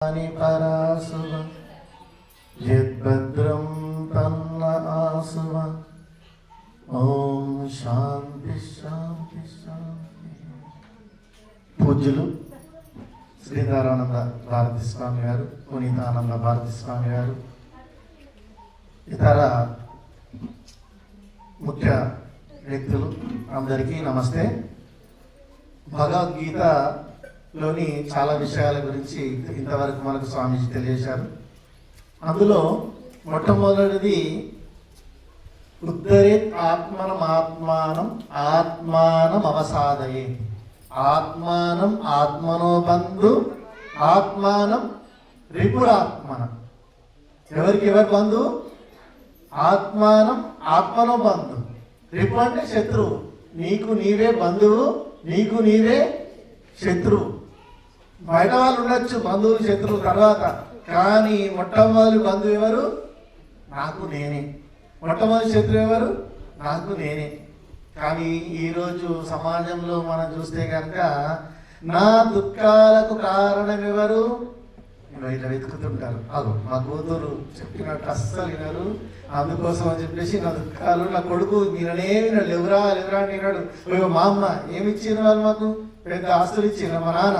పరాసువ యద్భద్రం తన్న ఆసువ. ఓం శాంతి శాంతి శాంతి. పూజ్యులు శ్రీధరానంద భారతి స్వామి గారు, పునీతానంద భారతి స్వామి గారు, ఇతర ముఖ్య వ్యక్తులు అందరికీ నమస్తే. భగవద్గీతలోని చాలా విషయాల గురించి ఇంతవరకు మనకు స్వామీజీ తెలియజేశారు. అందులో మొట్టమొదటిది ఉద్ధరేత్ ఆత్మనం ఆత్మానం ఆత్మానం అవసాదయే. ఆత్మానం ఆత్మనో బంధు ఆత్మానం రిపురాత్మన. ఎవరికి ఎవరు బంధు? ఆత్మానం ఆత్మనో బంధు. రిపు అంటే శత్రువు. నీకు నీవే బంధువు, నీకు నీవే శత్రువు. బయట వాళ్ళు ఉండొచ్చు బంధువులు శత్రువులు తర్వాత, కానీ మొట్టమొదటి బంధువు ఎవరు? నాకు నేనే. మొట్టమొదటి శత్రువు ఎవరు? నాకు నేనే. కానీ ఈరోజు సమాజంలో మనం చూస్తే కనుక నా దుఃఖాలకు కారణం ఎవరు? ఇట్లా వెతుకుతుంటారు. అదో మా కూతురు చెప్పినట్టు అస్సలు వినరు, అందుకోసం అని చెప్పేసి నా దుఃఖాలు, నా కొడుకు విననే వినడు, ఎవరా ఎవరా అని విన్నాడు. మా అమ్మ ఏమి ఇచ్చిన వాళ్ళు మాకు పెద్ద ఆస్తులు ఇచ్చిన, మా నాన్న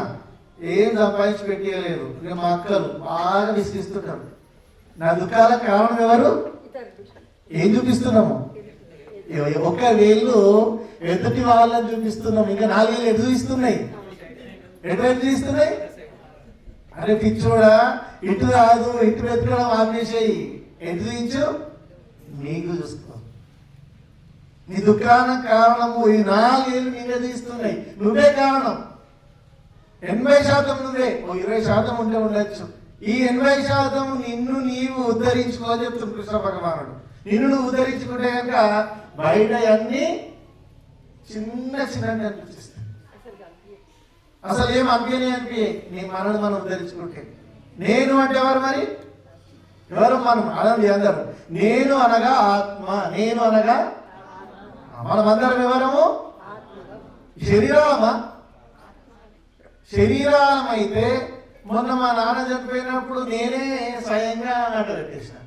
ఏం సంపాదించి పెట్టేయలేదు. ఇక మా అక్కలు బాగా విసిగిస్తుంటారు. నా దుఃఖాలకు కారణం ఎవరు? ఏం చూపిస్తున్నాము? ఒక్క వేళ్ళు ఎదుటి వాళ్ళని చూపిస్తున్నాం, ఇంకా 4 వేలు ఎటు చూపిస్తున్నాయి? ఎటువైపు చూపిస్తున్నాయి? అరే పిచ్చోడా, ఇటు రాదు, ఇటు వెతకడం ఆపేసేయి, ఎటు చూపించు, నీకు చూసుకో. నీ దుఃఖానికి కారణము ఈ 4 వేలు నీవే తీస్తున్నాయి, నువ్వే కారణం. 80% నువ్వే, 20% ఉంటే ఉండొచ్చు. ఈ 80% నిన్ను నీవు ఉద్ధరించుకో అని చెప్తుంది కృష్ణ భగవానుడు. నిన్ను నువ్వు ఉద్ధరించుకుంటే కనుక బయట అన్ని చిన్న చిన్న అనిపిస్తాయి, అసలు ఏం అనిపి నీ మనల్ని మనం ఉద్ధరించుకుంటే. నేను అంటే ఎవరు? మరి ఎవరు? మనం అనండి అందరు. నేను అనగా ఆత్మ, నేను అనగా మనమందరం ఎవరము? శరీరాలమా? శరీరాలం అయితే మొన్న మా నాన్న చనిపోయినప్పుడు నేనే స్వయంగా నాట పెట్టేసిన,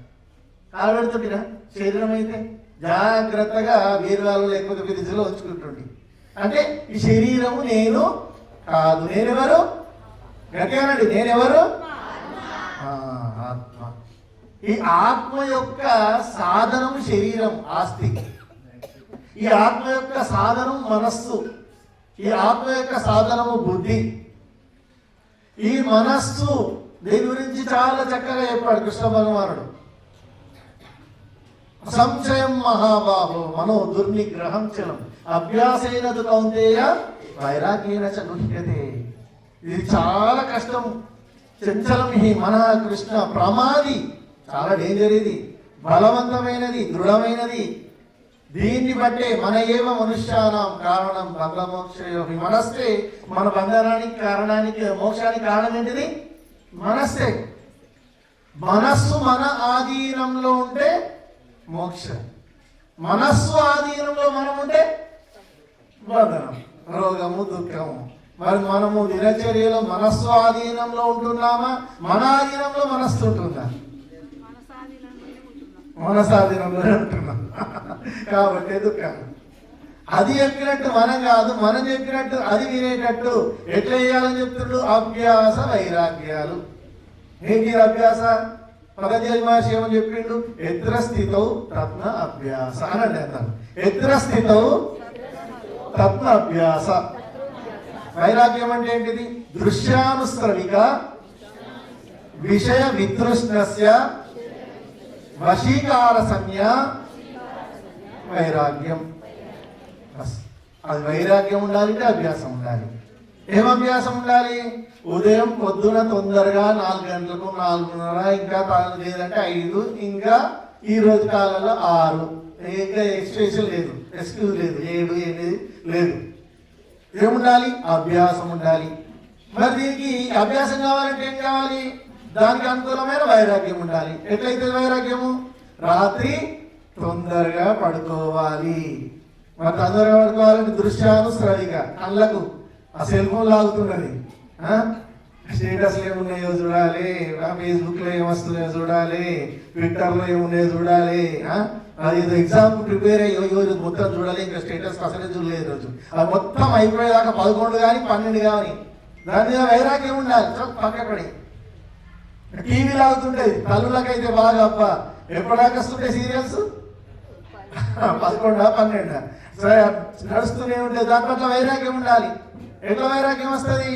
కాలబెడుతుంటినా. శరీరం అయితే జాగ్రత్తగా బీరువాలో లేకపోతే ఫ్రిడ్జ్లో ఉంచుకుంటుండి. అంటే ఈ శరీరము నేను కాదు. నేనెవరు? గట్టిగానండి, నేనెవరు? ఆత్మ. ఈ ఆత్మ యొక్క సాధనము శరీరం, ఆస్తి. ఈ ఆత్మ యొక్క సాధనం మనస్సు, ఈ ఆత్మ యొక్క సాధనము బుద్ధి. ఈ మనస్సు దీని గురించి చాలా చక్కగా చెప్పాడు కృష్ణ భగవానుడు. సంశయం మహాబాహో మనో దుర్నిగ్రహం చలం అభ్యాసేన తు కౌంతేయ వైరాగ్యేన చ గృహ్యతే. ఇది చాలా కష్టం. చంచలం హి మనః కృష్ణ ప్రమాది, చాలా డేంజర్ ఇది, బలవంతమైనది, దృఢమైనది. దీన్ని బట్టే మన ఏవ మనుష్యానాం కారణం బంధమోక్షయో. మనస్సే మన బంధనానికి కారణానికి మోక్షానికి కారణం ఏంటిది? మనస్సే. మనస్సు మన ఆధీనంలో ఉంటే మోక్షం, మనస్సు ఆధీనంలో మనం ఉంటే బంధనం, రోగము, దుఃఖము. మరి మనము దినచర్యలో మనస్సు ఆధీనంలో ఉంటున్నామా? మన ఆధీనంలో మనస్సు ఉంటుందా? మనసాధీనంలోనే ఉంటున్నాం. కాబట్టి దుఃఖం. అది చెప్పినట్టు మనం కాదు, మనం చెప్పినట్టు అది వినేటట్టు ఎట్లా చేయాలని చెప్తుండ్రు? అభ్యాస వైరాగ్యాలు. ఏంటి అభ్యాస? పతంజలి మహర్షి ఏమని చెప్పిండు? ఎత్ర స్థితౌ తత్న అభ్యాస అనండి అన్నాను. ఎత్ర స్థితౌ తత్న అభ్యాస. వైరాగ్యం అంటే ఏంటిది? దృశ్యానుశ్రవిక విషయ వితృష్ణస్య వశీకార సంజ్ఞ వైరాగ్యం. అది వైరాగ్యం ఉండాలంటే అభ్యాసం ఉండాలి. ఏం అభ్యాసం ఉండాలి? ఉదయం పొద్దున తొందరగా 4 గంటలకు, 4:30, ఇంకా లేదంటే 5, ఇంకా ఈ రోజు కాలంలో 6, ఇంకా ఎక్స్ప్రెషన్ లేదు, ఎక్స్క్యూజ్ లేదు, 7, 8 లేదు. ఏముండాలి? అభ్యాసం ఉండాలి. మరి దీనికి అభ్యాసం కావాలంటే ఏం కావాలి? దానికి అనుకూలమైన వైరాగ్యం ఉండాలి. ఎట్లయితే వైరాగ్యము? రాత్రి తొందరగా పడుకోవాలి. మరి తొందరగా పడుకోవాలంటే దృశ్యానుశ్రవిక, కళ్ళకు ఆ సెల్ ఫోన్ లాగుతున్నది, స్టేటస్లో ఏమున్నాయో చూడాలి, ఫేస్బుక్లో ఏమొస్తున్నాయో చూడాలి, ట్విట్టర్లో ఏమున్నాయో చూడాలి. అది ఎగ్జామ్ ప్రిపేర్ అయ్యి రోజు మొత్తం చూడాలి. ఇంకా స్టేటస్ అసలే చూడలేదు రోజు. అది మొత్తం అయిపోయేదాకా 11 కానీ 12 కానీ దాని మీద వైరాగ్యం ఉండాలి. పక్కపడి టీవీ లాగుతుంటాయి తల్లులకైతే బాగా అబ్బ ఎప్పటిదాకా వస్తుంటాయి సీరియల్స్ 11, 12 సరే నడుస్తూనే ఉంటాయి. దాని పట్ల వైరాగ్యం ఉండాలి. ఎట్లా వైరాగ్యం వస్తుంది?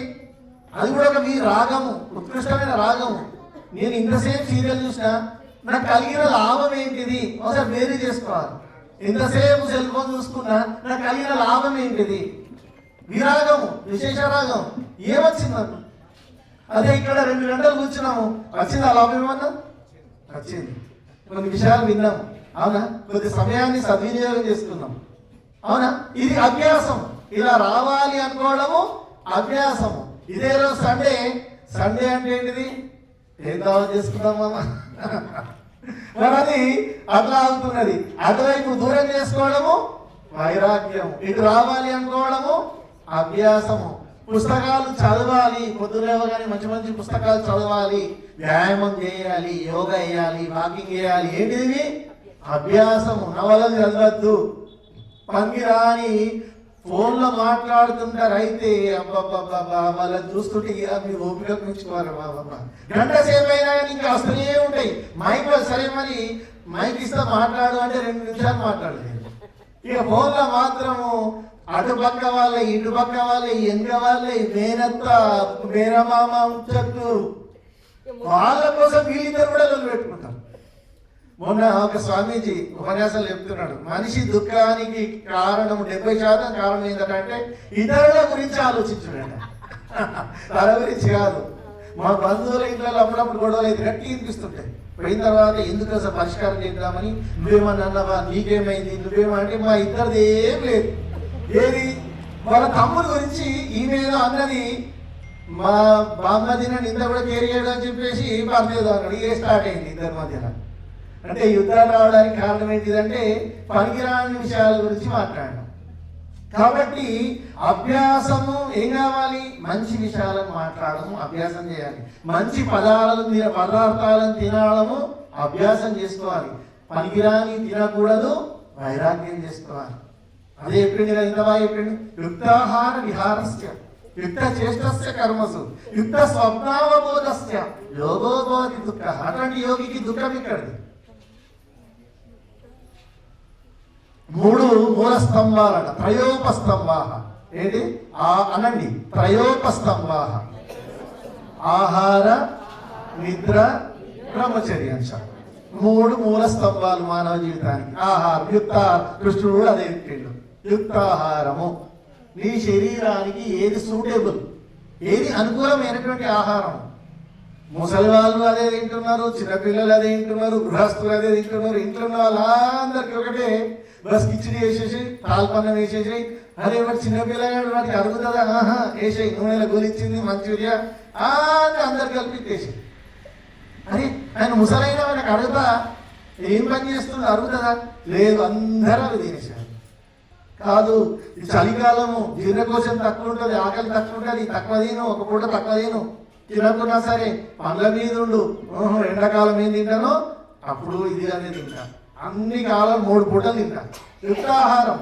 అది కూడా ఒక మీ రాగము, ఉత్కృష్టమైన రాగము. నేను ఇంతసేపు సీరియల్ చూసినా నాకు కలిగిన లాభం ఏంటిది ఒకసారి వేరే చేసుకోవాలి. ఇంతసేపు సెల్ ఫోన్ చూసుకున్నా నాకు కలిగిన లాభం ఏంటిది? విరాగము, విశేష రాగం ఏమొచ్చింది నాకు? అదే ఇక్కడ 2 గంటలు కూర్చున్నాము, వచ్చింది ఆ లాభం ఏమన్నా? వచ్చింది. కొన్ని విషయాలు విన్నాము, అవునా? కొద్ది సమయాన్ని సద్వినియోగం చేసుకున్నాం, అవునా? ఇది అభ్యాసం. ఇలా రావాలి అనుకోవడము అభ్యాసము. ఇదే రోజు సండే. సండే అంటే ఏంటిది? ఏం దావా చేసుకుందాం మామ మరి అది అట్లా అవుతున్నది. అటువైపు దూరం చేసుకోవడము వైరాగ్యం, ఇటు రావాలి అనుకోవడము అభ్యాసము. పుస్తకాలు చదవాలి, పొద్దులేవగానే మంచి మంచి పుస్తకాలు చదవాలి, వ్యాయామం చేయాలి, యోగా చేయాలి, వాకింగ్ చేయాలి. ఏంటిది? అభ్యాసము. నవలలు చదవద్దు. పనికిరాని ఫోన్లో మాట్లాడుతుంటారు. అయితే అబ్బాబ్బాబ్బా వాళ్ళని చూస్తుంటే మీ ఓపిక పెంచుకోవాలి. బాబా గంట సేపు అయినా కానీ ఇంకా వస్తూనే ఉంటాయి. మైక్ సరే మరి మైక్ ఇస్తే మాట్లాడు అంటే 2 నిమిషాలు మాట్లాడలేదు. ఇక ఫోన్లో మాత్రము అటుపక్క వాళ్ళే ఇటుపక్క వాళ్ళే ఎంగ వాళ్ళే మేనత్త మేనమామ ఉంచట్టు వాళ్ళ కోసం వీళ్ళిద్దరు కూడా లొల్లి పెట్టుకుంటారు. మొన్న ఒక స్వామీజీ ఉపన్యాసాలు చెప్తున్నాడు, మనిషి దుఃఖానికి కారణం 70% కారణం ఏంటంటే ఇతరుల గురించి ఆలోచించడం, తన గురించి కాదు. మా బంధువుల ఇంట్లో అప్పుడప్పుడు గొడవలు అయితే గట్టి వినిపిస్తుంటాయి. పోయిన తర్వాత ఎందుకు అసలు పరిష్కారం చేద్దామని, నువ్వేమన్నా అన్నావా, నీకేమైంది, నువ్వేమంటే మా ఇద్దరిది ఏం లేదు. ఏది? వాళ్ళ తమ్ముడు గురించి ఈమెదో అన్నది మా బామ్మదిన నింద కూడా కేర్ చేయడం అని చెప్పేసి పర్లేదు అన్నాడు. ఏ స్టార్ట్ అయింది ఇద్దరి మధ్యన. అంటే యుద్ధాలు రావడానికి కారణం ఏంటిదంటే పనికిరాని విషయాల గురించి మాట్లాడడం. కాబట్టి అభ్యాసము ఏం కావాలి? మంచి విషయాలను మాట్లాడము అభ్యాసం చేయాలి. మంచి పదార్థాలను తినడము అభ్యాసం చేసుకోవాలి. పనికిరాని తినకూడదు, వైరాగ్యం చేసుకోవాలి. అదే చెప్పింది కదా, ఇంత బాగా చెప్పింది. యుక్తాహార విహారస్య యుక్త చేష్టస్య కర్మసు యుక్త స్వప్నావబోధస్య యోగోబోధి దుఃఖ. అటువంటి యోగికి దుఃఖం ఇక్కడిది. 3 మూల స్తంభాలట. త్రయోపస్తంభాః. ఏంటి అనండి? త్రయోపస్తంభాః. ఆహార, నిద్ర, బ్రహ్మచర్యంశ. 3 మూల స్తంభాలు మానవ జీవితానికి. ఆహారం, కృష్ణుడు కూడా అదే చెప్పిండు. యుక్తాహారము. నీ శరీరానికి ఏది సూటబుల్, ఏది అనుకూలమైనటువంటి ఆహారం. ముసలి వాళ్ళు అదే తింటున్నారు, చిన్నపిల్లలు అదే తింటున్నారు, గృహస్థులు అదే తింటున్నారు. ఇంట్లో ఉన్న వాళ్ళందరికీ ఒకటే బస్ కిచిడి వేసేసి తాల్పన్నం వేసేసి, అరే వాడు చిన్నపిల్లగాడు వాడికి అరుగుతుందా, వేసేయి నూనెలో గొలిచ్చింది మంచూరియా అని అందరు కలిపి. అరే ఆయన ముసలైన వాడికి అడుగుతా ఏం పని చేస్తుంది, అరుగుతుందా? లేదు, అందరూ అవి తినేసారు. కాదు, ఈ చలికాలము జీర్ణకోశం తక్కువ ఉంటుంది, ఆకలి తక్కువ ఉంటుంది, తక్కువ తిను, ఒక పూట తక్కువ తిను, తినకున్నా సరే పండ్ల మీద ఉండు. ఎండాకాలం ఏం తింటానో అప్పుడు ఇది అనేది తింటా, అన్ని కాలం 3 పూటలు తింటా. యుక్తాహారం.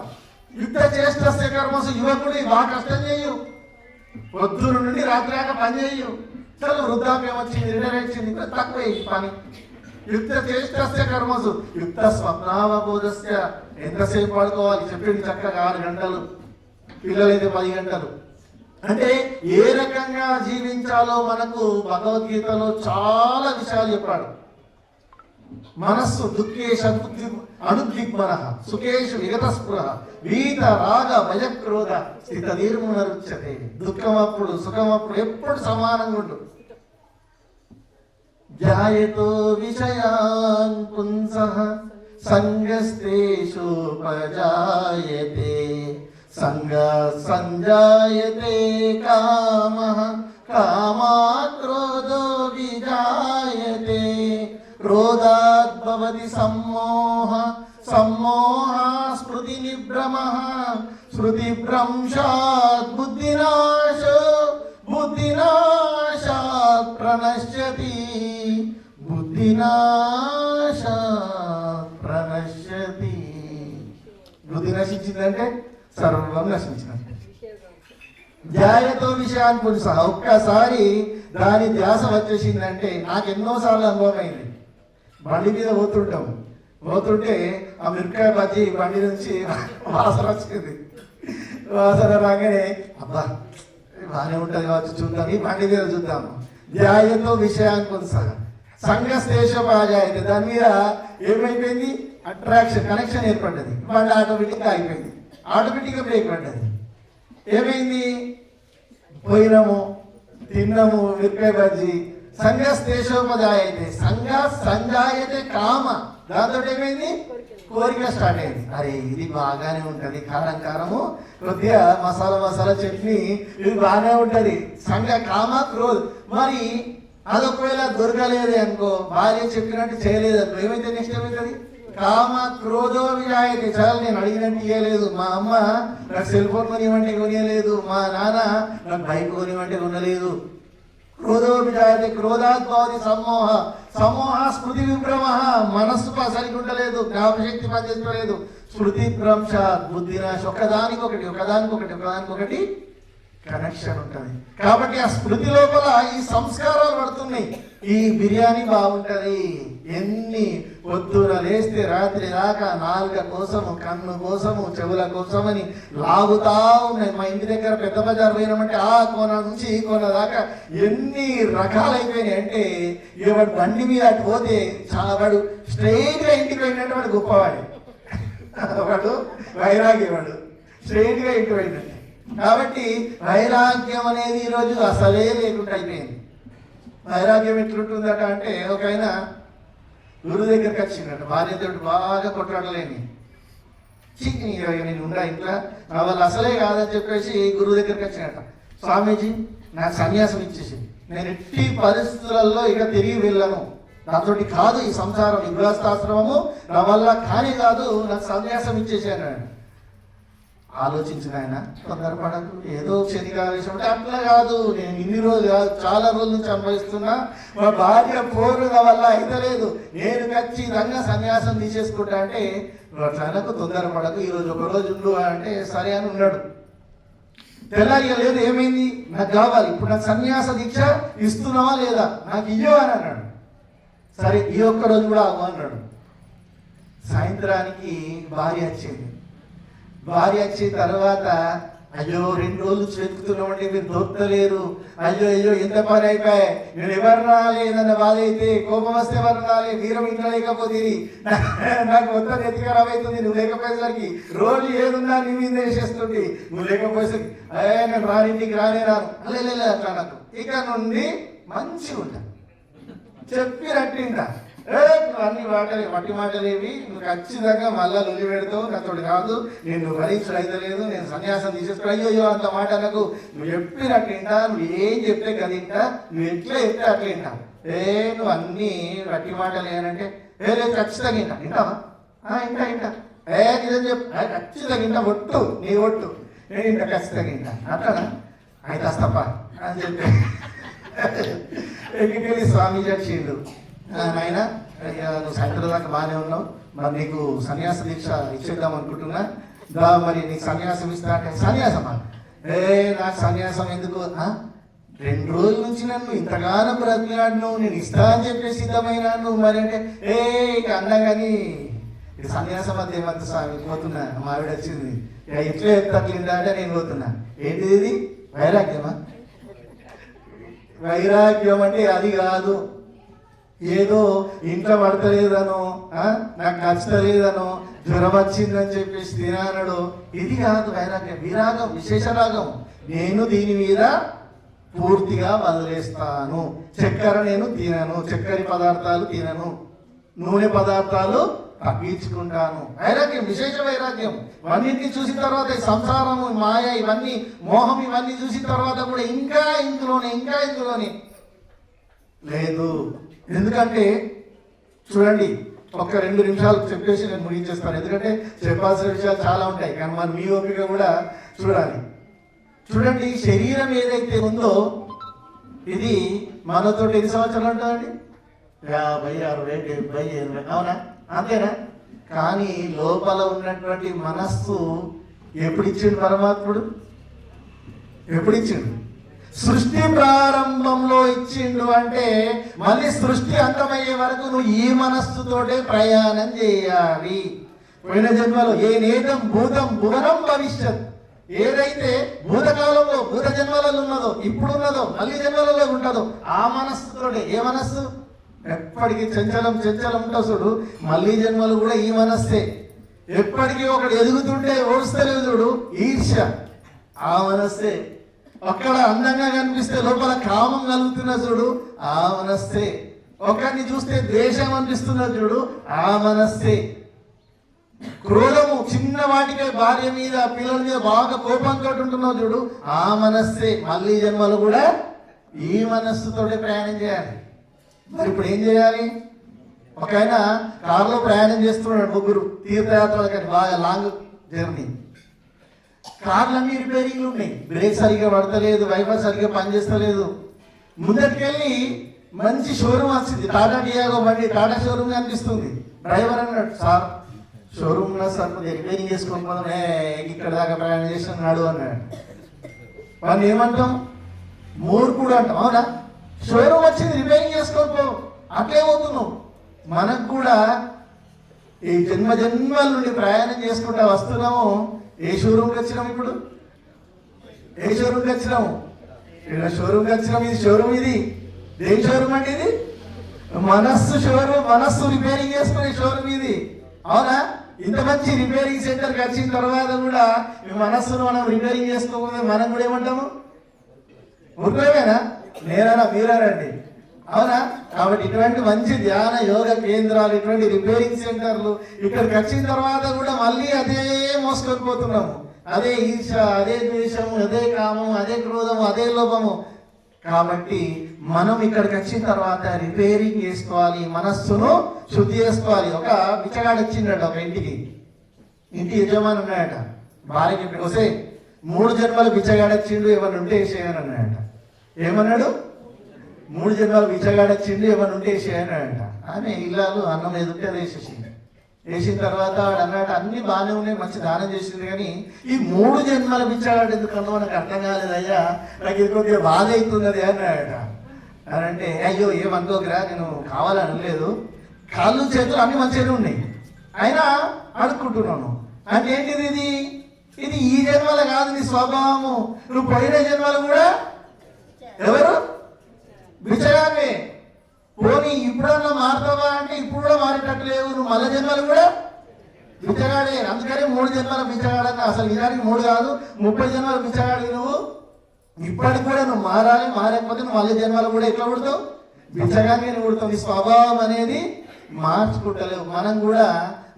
యుక్త చేష్టస్య కర్మసు. యువకుడు బాగా కష్టం చేయు, పొద్దున నుండి రాత్రి దాకా పని చేయు. చలో వృద్ధాప్యం వచ్చింది, రిటైర్ వచ్చింది, తక్కువ పని. యుక్త చేష్టస్య కర్మసు యుక్త స్వప్నావబోధస్య. ఎంతసేపు పడుకోవాలి చెప్పింది చక్కగా 6 గంటలు, పిల్లలైతే 10 గంటలు. అంటే ఏ రకంగా జీవించాలో మనకు భగవద్గీతలో చాలా విషయాలు చెప్పాడు. మనస్సు దుఃఖేష అనుద్విగ్మన సుఖేషు విగత స్పృహ వీత రాగ భయక్రోధ స్థిత నిర్మునరుచ్యతే. దుఃఖం అప్పుడు, సుఖం అప్పుడు, ఎప్పుడు సమానంగా ఉండు. ధ్యాయతో విషయాన్ పుంసః సంగస్తేషుపజాయతే సంగాత్ సంజాయతే కామః కామాత్ క్రోధో విజాయతే క్రోధాత్ భవతి సమ్మోహ సమ్మోహాత్ స్మృతి నిభ్రమః స్మృతి భ్రంశాత్ బుద్ధినాశో బుద్ధినాశాత్ ప్రణశ్యతి బుద్ధినాశ ప్రణశ్యతి. బుద్ధి నశించిందంటే సర్వం నశించినట్టు. ధ్యాయతో విషయాన్ని పురుష, ఒక్కసారి దాని ధ్యాస వచ్చేసిందంటే నాకు ఎన్నోసార్లు అనుభవం అయింది. బండి మీద పోతుంటే ఆ మిరపకాయ బజ్జి బండి నుంచి వాసన వచ్చింది. వాసన రాగానే అబ్బా బాగానే ఉంటుంది కావచ్చు, చూద్దాం ఈ బండి మీద చూద్దాము. ధ్యాయతో విషయాన్ని పురుష సంఘశేషపాజాయితే, దాని మీద ఏమైపోయింది, అట్రాక్షన్ కనెక్షన్ ఏర్పడ్డది. బండి ఆటోమేటిక్గా అయిపోయింది, ఆటోమేటిక్గా బ్రేక్ పడ్డది. ఏమైంది, పోయినాము తిన్నాము మిరపకాయ బజ్జి. సంఘశేషోపజాయతే సంజాయతే కామ, దాంతో ఏమైంది, కోరిక స్టార్ట్ అయింది. అరే ఇది బాగానే ఉంటది, కారం కారము కొద్దిగా మసాలా చట్నీ, ఇది బాగానే ఉంటది. సంఘ కామ క్రోధ్. మరి అదొకవేళ దొరకలేదు అనుకో, భార్య చెప్పినట్టు చేయలేదు అనుకో, ఏమైతే నెక్స్ట్ ఏమవుతుంది, కామ క్రోధో విజాయతే. చాలా నేను అడిగినట్టు ఇవ్వలేదు, మా అమ్మ నాకు సెల్ ఫోన్ కొనివ్వంటే కొనియలేదు, మా నాన్న నాకు బైక్ కొనివ్వంటే కొనలేదు. క్రోధో విజాయతే క్రోధాత్ భవతి సమోహ స్మృతి విభ్రమ, మనస్సు సరిగ్గా ఉండలేదు, జ్ఞాపశక్తి పనిచేస్తలేదు. స్మృతి భ్రంశాత్ బుద్ధినాశ, ఒకదానికొకటి కనెక్షన్ ఉంటుంది. కాబట్టి ఆ స్మృతి లోపల ఈ సంస్కారాలు పడుతున్నాయి. ఈ బిర్యానీ బాగుంటది, ఎన్ని పొద్దున లేస్తే రాత్రి దాకా నాలుక కోసము, కన్ను కోసము, చెవుల కోసమని లాగుతా ఉన్నాయి. మా ఇంటి దగ్గర పెద్ద బజార్ పోయినామంటే ఆ కోన నుంచి ఈ కోన దాకా ఎన్ని రకాలైపోయినాయి అంటే, వాడు బండి మీద అటు పోతే వాడు స్ట్రైట్గా ఇంటికి పోయినట్టు వాడు గొప్పవాడు, వాడు వైరాగ్యం, వాడు స్ట్రైట్గా ఇంటికి పోయినట్టు. కాబట్టి వైరాగ్యం అనేది ఈరోజు అసలే లేకుండా అయిపోయింది. వైరాగ్యం ఎట్లుంటుందట అంటే, ఒక ఆయన గురువు దగ్గరికి వచ్చిందట, భార్యతో బాగా కొట్లాడలేని, నేను ఉండా ఇంట్లో నా వల్ల అసలే కాదని చెప్పేసి గురువు దగ్గరికి వచ్చినట. స్వామీజీ నాకు సన్యాసం ఇచ్చేసి, నేను ఎట్టి పరిస్థితులలో ఇక తిరిగి వెళ్ళను, నాతోటి కాదు ఈ సంసారం, ఈ గృహస్థాశ్రమము నా వల్ల కానీ కాదు, నాకు సన్యాసం ఇచ్చేసాను. ఆలోచించిన ఆయన, తొందరపడకు, ఏదో క్షణికావేశం అంటే అట్లా కాదు, నేను ఇన్ని రోజులు కాదు చాలా రోజుల నుంచి అనుభవిస్తున్నా, మా భార్య పోరుల వల్ల అయితలేదు, నేను ఖచ్చితంగా సన్యాసం తీసేసుకుంటా అంటే, అట్లనకు తొందరపడకు, ఈరోజు ఒక రోజు ఉండు అంటే సరే అని ఉన్నాడు. తెల్లారియలేదు, ఏమైంది, నాకు కావాలి, ఇప్పుడు నాకు సన్యాస దీక్ష ఇస్తున్నావా లేదా, నాకు ఇయ్యో అని అన్నాడు. సరే ఈ ఒక్క రోజు కూడా అవ్వ అన్నాడు. సాయంత్రానికి భార్య వచ్చింది. భార్య వచ్చిన తర్వాత, అయ్యో 2 రోజులు వెతుకుతున్నామంటే మీరు దొరకలేరు, అయ్యో ఎంత పని అయిపోయాయి, నేను ఎవరు రాలేదన్న బాధ అయితే, కోపం వస్తే ఎవరు రాలే, వీరం ఇంట్లో లేకపోతే నాకు మొత్తం ఎత్తికరావు అవుతుంది, నువ్వు లేకపోయేసరికి రోజు ఏదున్నా నీ మీద వేసేస్తుంది, నువ్వు లేకపోయేసరికి నేను రానింటికి రాను అట్లా నాకు ఇక నుండి మంచిగా ఉంటా చెప్పి రట్టిందా, అన్ని మాటలే మట్టి మాటలేవి, నువ్వు ఖచ్చితంగా మళ్ళా లొల్లి పెడతావు, నాతో కాదు, నేను భరించడం అయితే లేదు, నేను సన్యాసం తీసేసుకో, అయ్యో అంత మాట నాకు, నువ్వు చెప్పినట్టింటా, నువ్వు ఏం చెప్తే కదింటా, నువ్వు ఎట్లా చెప్తే అట్లా వింటా, నువ్వు అన్ని మట్టి మాటలు ఏనంటే లేదు ఖచ్చితంగా వింటా, వింటావా ఇంటా నిజం చెప్పు, ఖచ్చితంగా వింటా, ఒట్టు నీ ఒట్టు, నేను ఇంట ఖచ్చితంగా వింటా అట్లానా, అయితే వస్తాపా అని చెప్పి ఎక్కికెళ్ళి స్వామీజీ వచ్చిండు. నాయన నువ్వు సాయంత్రం దాకా బాగానే ఉన్నావు, మరి నీకు సన్యాస దీక్ష ఇచ్చేద్దాం అనుకుంటున్నా, మరి నీకు సన్యాసం ఇస్తా అంటే, సన్యాసమా, నాకు సన్యాసం ఎందుకు, 2 రోజుల నుంచి నన్ను ఇంతగానో బ్రతిలాడిను, నేను ఇస్తా అని చెప్పేసి సిద్ధమైనాను, మరి అంటే ఇక అన్నా కానీ ఇది సన్యాసం అంతే ఏమంత స్వామి పోతున్నా, మా ఆవిడ వచ్చింది, ఎట్లా చెప్తాట్లిందా అంటే నేను పోతున్నా, ఏంటిది ఇది వైరాగ్యమా, వైరాగ్యం అంటే అది కాదు, ఏదో ఇంట్లో పడతలేదనో, నాకు నచ్చలేదనో, జ్వరం వచ్చిందని చెప్పేసి తినానడు, ఇది కాదు వైరాగ్యం. విరాగం విశేష రాగం, నేను దీని మీద పూర్తిగా వదిలేస్తాను, చక్కెర నేను తినను, చక్కెర పదార్థాలు తినను, నూనె పదార్థాలు తగ్గించుకుంటాను. వైరాగ్యం విశేష వైరాగ్యం. ఇవన్నింటినీ చూసిన తర్వాత ఈ సంసారము, మాయ, ఇవన్నీ మోహం, ఇవన్నీ చూసిన తర్వాత కూడా ఇంకా ఇందులోనే లేదు. ఎందుకంటే చూడండి, ఒక 2 నిమిషాలు చెప్పేసి నేను ముగించేస్తాను, ఎందుకంటే చెప్పాల్సిన విషయాలు చాలా ఉంటాయి, కానీ మరి మీ ఓపిక కూడా చూడాలి. చూడండి, శరీరం ఏదైతే ఉందో ఇది మనతో ఎన్ని సంవత్సరాలు ఉంటుందండి? 50, 60, 70, 80, అవునా? అంతేనా? కానీ లోపల ఉన్నటువంటి మనస్సు ఎప్పుడు ఇచ్చిండు పరమాత్ముడు? ఎప్పుడు ఇచ్చిండు? సృష్టి ప్రారంభంలో ఇచ్చిండు. అంటే మళ్ళీ సృష్టి అంతమయ్యే వరకు నువ్వు ఈ మనస్సుతోటే ప్రయాణం చేయాలి. పోయిన జన్మలో ఏ నేతం భూతం భువనం భవిష్యత్, ఏదైతే భూతకాలంలో భూత జన్మలలో ఉన్నదో, ఇప్పుడున్నదో, మళ్ళీ జన్మలలో ఉంటుందో ఆ మనస్సుతోటే. ఏ మనస్సు? ఎప్పటికీ చంచలం ఉంటుంది చూడు, మళ్ళీ జన్మలు కూడా ఈ మనస్సే. ఎప్పటికీ ఒకడు ఎదుగుతుంటే ఓడుస్తలేదు చూడు, ఈర్ష్య, ఆ మనస్సే. అక్కడ అందంగా కనిపిస్తే లోపల కామం కలుగుతున్న చూడు, ఆ మనస్సే. ఒకరిని చూస్తే ద్వేషం అనిపిస్తున్నది చూడు, ఆ మనస్సే. క్రోధము, చిన్న వాటికే భార్య మీద పిల్లల మీద బాగా కోపంతో ఉంటున్నావు చూడు, ఆ మనస్సే. మళ్ళీ జన్మలు కూడా ఈ మనస్సుతోటే ప్రయాణం చేయాలి. మరి ఇప్పుడు ఏం చేయాలి? ఒక ఆయన కారులో ప్రయాణం చేస్తున్నాడు, ముగ్గురు తీర్థయాత్రలకి, బాగా లాంగ్ జర్నీ. కార్లన్నీ రిపేరింగ్లు ఉన్నాయి, బ్రేక్ సరిగ్గా పడతలేదు, వైఫర్ సరిగ్గా పనిచేస్తలేదు. ముందటికెళ్ళి మంచి షోరూమ్ వచ్చింది, టాటా టియాగో బండి, టాటా షోరూమ్ కనిపిస్తుంది. డ్రైవర్ అన్నాడు, సార్ షోరూమ్ సార్ రిపేరింగ్ చేసుకొని పోదాం, ఇక్కడ దాకా ప్రయాణం చేస్తున్నాడు అన్నాడు. వాళ్ళు ఏమంటాం? మూర్ఖుడు అంటాం, అవునా? షోరూమ్ వచ్చింది, రిపేరింగ్ చేసుకొని పో, అట్లే పోతున్నావు. మనకు కూడా ఈ జన్మల నుండి ప్రయాణం చేసుకుంటా వస్తున్నాము. ఏ షోరూమ్కి వచ్చినాము? ఇప్పుడు ఏ షోరూమ్కి వచ్చినాము? ఇక్కడ షోరూమ్కి వచ్చినాము. ఇది షోరూమ్, ఇది దేని షోరూమ్ అంటే? ఇది మనస్సు షోరూమ్, మనస్సు రిపేరింగ్ చేసుకునే షోరూమ్ ఇది, అవునా? ఇంత మంచి రిపేరింగ్ సెంటర్కి వచ్చిన తర్వాత కూడా ఈ మనస్సును మనం రిపేరింగ్ చేసుకోకపోతే మనం కూడా ఏమంటాము? ఊరుకోవేనా? నేనైనా మీరానండి, అవునా? కాబట్టి ఇటువంటి మంచి ధ్యాన యోగ కేంద్రాలు, ఇటువంటి రిపేరింగ్ సెంటర్లు ఇక్కడికి వచ్చిన తర్వాత కూడా మళ్ళీ అదే మోసుకొని పోతున్నాము. అదే ఈర్ష, అదే ద్వేషము, అదే కామము, అదే క్రోధము, అదే లోపము. కాబట్టి మనం ఇక్కడికి వచ్చిన తర్వాత రిపేరింగ్ చేసుకోవాలి, మనస్సును శుద్ధి చేసుకోవాలి. ఒక బిచ్చగాడు వచ్చిండట ఒక ఇంటి యజమాని ఉన్నాయట. భార్యకి వస్తే 3 జన్మలు బిచ్చగాడు వచ్చిండు, ఏమన్నా ఉంటే వేసేయని అన్నాయట. ఏమన్నాడు? 3 జన్మలు బిచ్చగాడు వచ్చిండు, ఏమన్నా ఉంటే వేసేయనంట. ఆమె ఇల్లాలు అన్నం ఎదుటే వేసేసింది. వేసిన తర్వాత వాడు అన్నాడు, అన్ని బాగానే ఉన్నాయి, మంచి దానం చేసింది, కానీ ఈ 3 జన్మల బిచ్చగాడు ఎందుకన్నా నాకు అర్థం కాలేదయ్యా, నాకు ఇది కొద్దిగా బాధ అవుతున్నది అన్నాడట. అని అంటే, అయ్యో ఏమనుకోకరా, నేను కావాలని లేదు, కాళ్ళు చేతులు అన్ని మంచిగానే ఉన్నాయి, అయినా అడుక్కుంటున్నాను. అంటే ఏంటిది? ఇది ఈ జన్మల కాదు, నీ స్వభావము. నువ్వు పోయిన జన్మలు కూడా ఎవరు? బిచ్చగానే. పోనీ ఇప్పుడన్నా మారుతావా అంటే ఇప్పుడు కూడా మారేటట్టు లేవు, నువ్వు మళ్ళా జన్మలు కూడా బిచ్చగాడే. అందుకని 3 జన్మల బిచ్చగాడన్న. అసలు నిజానికి 3 కాదు, 30 జన్మల బిచ్చగాడి నువ్వు. ఇప్పటికి కూడా నువ్వు మారాలి, మారకపోతే నువ్వు మళ్ళీ జన్మలు కూడా ఎట్లా పుడతావు? బిచ్చగానే పుడతావు. ఈ స్వభావం అనేది మార్చుకుంటలేవు. మనం కూడా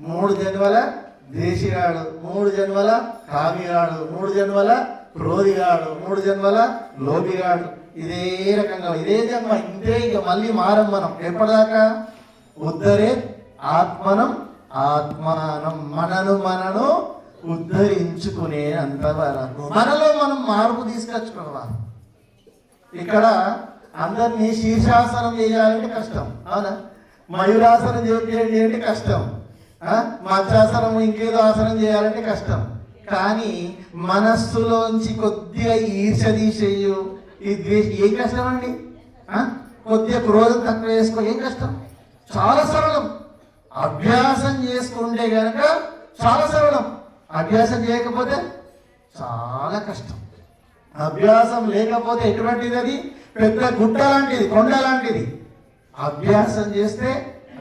3 జన్మల దేశిగాడు, 3 జన్మల కామిగాడు, 3 జన్మల క్రోధిగాడు, 3 జన్మల లోబిగాడు. ఇదే రకంగా ఇదే జన్మ ఇంతే. ఇక మళ్ళీ మారం మనం. ఎప్పటిదాకా? ఉద్ధరే ఆత్మనం ఆత్మానం, మనను ఉద్ధరించుకునే అంతవరకు మనలో మనం మార్పు తీసుకొచ్చుకోవాలి. ఇక్కడ అందరినీ శీర్షాసనం చేయాలంటే కష్టం, అవునా? మయూరాసనం చేయాలి అంటే కష్టం, మత్స్యాసనం ఇంకేదో ఆసనం చేయాలంటే కష్టం. కానీ మనస్సులోంచి కొద్దిగా ఈర్ష తీసేయు, ఈ ద్వేషం ఏం కష్టం అండి? కొద్దిగా క్రోధం తక్కువ చేసుకో, ఏం కష్టం? చాలా సరళం. అభ్యాసం చేసుకుంటే కనుక చాలా సరళం, అభ్యాసం చేయకపోతే చాలా కష్టం. అభ్యాసం లేకపోతే ఎటువంటిది? అది పెద్ద గుట్ట లాంటిది, కొండ లాంటిది. అభ్యాసం చేస్తే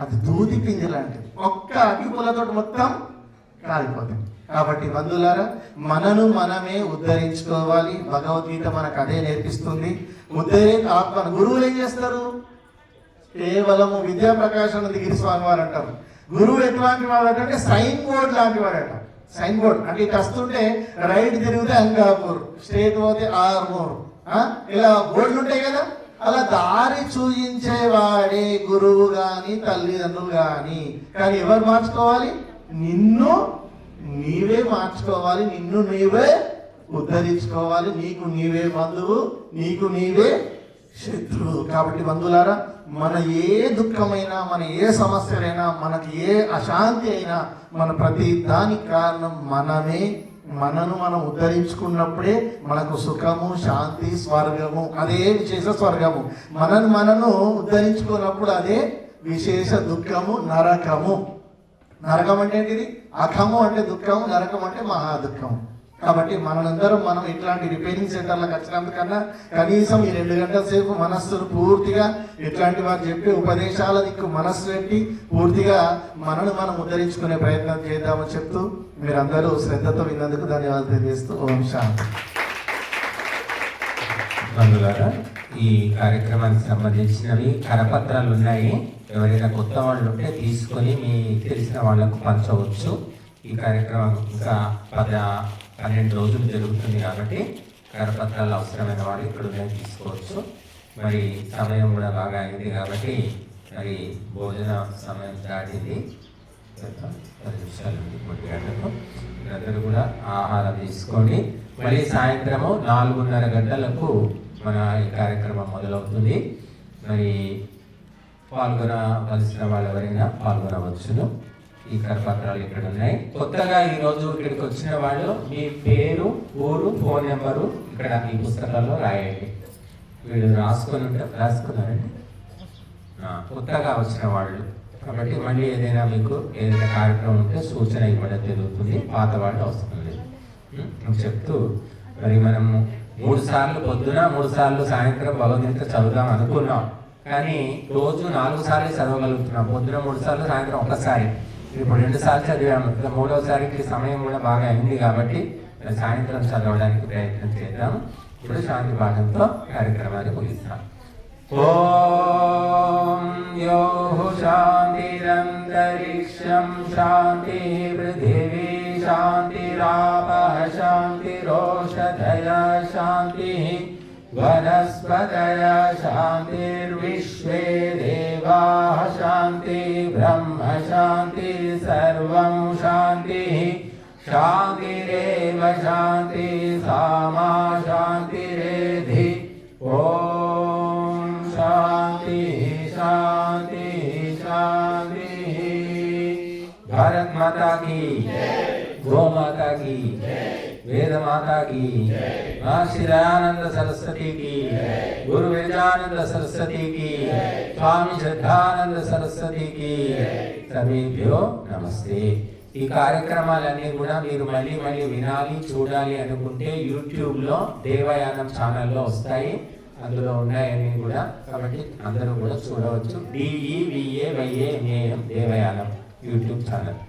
అది దూది పిండి లాంటిది, ఒక్క అగ్గిపుల్లతో మొత్తం కాలిపోతుంది. కాబట్టి బంధువులారా, మనమే ఉద్ధరించుకోవాలి. భగవద్గీత మనకు అదే నేర్పిస్తుంది. ఉద్ధరే ఆత్మ. గురువులు ఏం చేస్తారు? కేవలము విద్యా ప్రకాశానంద గిరి స్వామి వారు అంటారు, గురువు ఎట్లాంటి వాడు అంటే సైన్ బోర్డ్ లాంటి వాడట. సైన్ బోర్డ్ అంటే ఇటు వస్తుంటే రైట్ తిరిగితే అంగాపూర్, స్ట్రేట్ పోతే ఆర్మూర్, ఇలా బోర్డులు ఉంటాయి కదా, అలా దారి చూయించేవాడే గురువు గాని తల్లిదండ్రులు గాని. కానీ ఎవరు మార్చుకోవాలి? నిన్ను నీవే మార్చుకోవాలి, నిన్ను నీవే ఉద్ధరించుకోవాలి. నీకు నీవే బంధువు, నీకు నీవే శత్రువు. కాబట్టి బంధువులారా, మన ఏ దుఃఖమైనా, మన ఏ సమస్యలైనా, మనకి ఏ అశాంతి అయినా, మన ప్రతి దానికి కారణం మనమే. మనను మనం ఉద్ధరించుకున్నప్పుడే మనకు సుఖము, శాంతి, స్వర్గము, అదే విశేష స్వర్గము. మనను ఉద్ధరించుకున్నప్పుడు అదే విశేష దుఃఖము, నరకము. నరకం అంటే ఏంటిది? అఖము అంటే దుఃఖము, నరకం అంటే మహా దుఃఖము. కాబట్టి మనందరం మనం ఇట్లాంటి రిపేరింగ్ సెంటర్లకు వచ్చినందుకన్నా కనీసం ఈ 2 గంటల సేపు మనస్సును పూర్తిగా ఇట్లాంటి వారు చెప్పే ఉపదేశాల దిక్కు మనస్సు పెట్టి పూర్తిగా మనను మనం ఉద్ధరించుకునే ప్రయత్నం చేద్దామని చెప్తూ మీరందరూ శ్రద్ధతో విన్నందుకు ధన్యవాదాలు తెలియజేస్తూ ఓం శాంతి. బంధువులారా, ఈ కార్యక్రమానికి సంబంధించినవి కరపత్రాలు ఉన్నాయి. ఎవరైనా కొత్త వాళ్ళు ఉంటే తీసుకొని మీ తెలిసిన వాళ్లకు పంచవచ్చు. ఈ కార్యక్రమం ఇంకా 12 రోజులు జరుగుతుంది కాబట్టి కరపత్రాలు అవసరమైన వాళ్ళు ఇక్కడ తీసుకోవచ్చు. మరి సమయం కూడా బాగా అయింది కాబట్టి మరి భోజన సమయం దాటింది, 10 నిమిషాలు ఉంది 1 గంటలకు. మీరందరూ కూడా ఆహారం తీసుకొని మళ్ళీ సాయంత్రము 4:30 గంటలకు మన ఈ కార్యక్రమం మొదలవుతుంది. మరి పాల్గొనవలసిన వాళ్ళు ఎవరైనా పాల్గొనవచ్చును. ఈ కరపత్రాలు ఇక్కడ ఉన్నాయి. కొత్తగా ఈరోజు ఇక్కడికి వచ్చిన వాళ్ళు మీ పేరు, ఊరు, ఫోన్ నెంబరు ఇక్కడ ఈ పుస్తకాల్లో రాయండి. వీళ్ళు రాసుకున్నారండి కొత్తగా వచ్చిన వాళ్ళు. కాబట్టి మళ్ళీ ఏదైనా మీకు ఏదైనా కార్యక్రమం ఉంటే సూచన ఇవ్వడం జరుగుతుంది. పాత వాళ్ళు అవసరం లేదు చెప్తూ మరి మనము 3 సార్లు పొద్దున, 3 సార్లు సాయంత్రం భగవద్గీత చదువుదాం అనుకున్నాం. కానీ రోజు 4 సార్లు చదవగలుగుతున్నాం. పొద్దున 3 సార్లు, సాయంత్రం 1 సారి. ఇప్పుడు 2 సార్లు చదివాము. ఇక 3వసారికి సమయం కూడా బాగా అయింది కాబట్టి సాయంత్రం చదవడానికి ప్రయత్నం చేద్దాం. ఇప్పుడు శాంతి పాఠంతో కార్యక్రమాన్ని ముగిస్తాం. ఓం యో శాంతిరంతరిక్షం శాంతి పృథివీ శాంతిరాపః శాంతిరోషధయః శాంతిః वनस्पतयः शान्तिर्विश्वे देवाः शान्ति ब्रह्म शान्ति सर्वं शान्तिः शान्तिरेव शान्ति सामा शान्तिरेधि ॐ शान्तिः शान्तिः शान्तिः। भारत माता की, गो माता की, वेद माता की, माँ श्री दयानंद सरस्वती की, गुरु वेदानंद सरस्वती की, स्वामी श्रद्धानंद सरस्वती की, सभीभ्यो नमस्ते। ఈ కార్యక్రమాలన్నీ కూడా మీరు మళ్ళీ వినాలి, చూడాలి అనుకుంటే యూట్యూబ్లో దేవయానం ఛానల్లో వస్తాయి. అందులో ఉన్నాయని కూడా, కాబట్టి అందరూ కూడా చూడవచ్చు. DEVAYANAM Devayanam YouTube channel.